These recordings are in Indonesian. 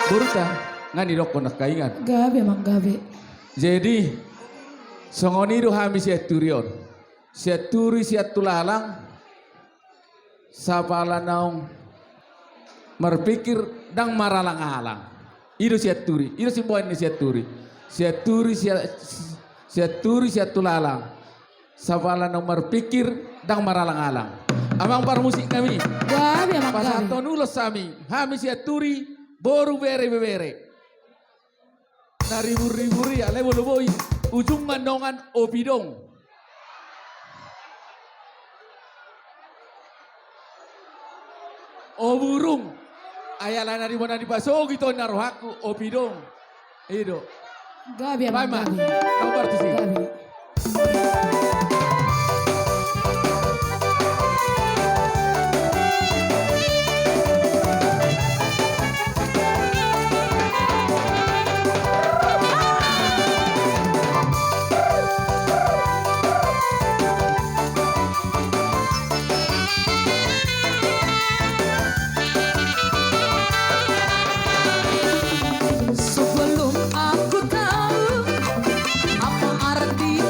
Burta ngani rokko nak kaingan. Gabe mang gabe. Jadi songonido hami siat turion. Siat turi siat tulalang. Sapala naong merpikir dang maralang-alang. Ido siat turi. Ido si poin ni siat turi. Siat turi siat tulalang. Sapala naong merpikir dang maralang-alang. Amang parmusik kami. Gabe mang gabe. Pasanto nulos sami. Hami siat turi boru bere. Naribur-riburi ya lewo boy. Ujung mandongan opidong. O burung. Ayala na mana di paso gitu narohaku opidong. Ido. Gabe mang Paima. gabe. Nomor tu sih. Gabe. Sebelum aku tahu apa arti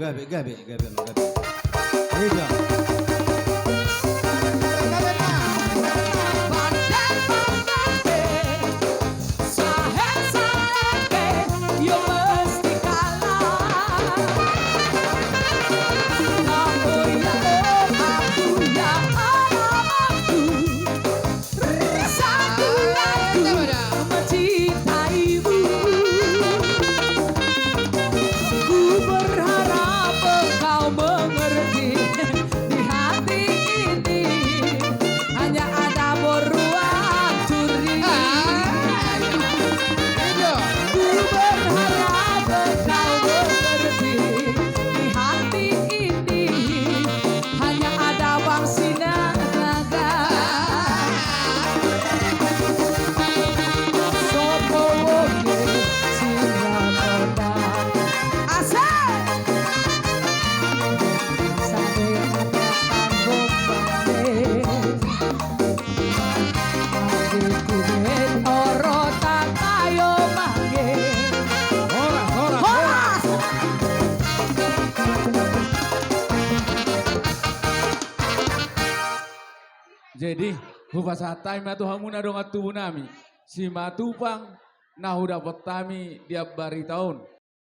gabe, gabe, gabe, gabe. Ayo bilang. Jadi, hubasa time atu hamuna dong atu nami. Si matupang nahu dapat tami tiap bari tahun.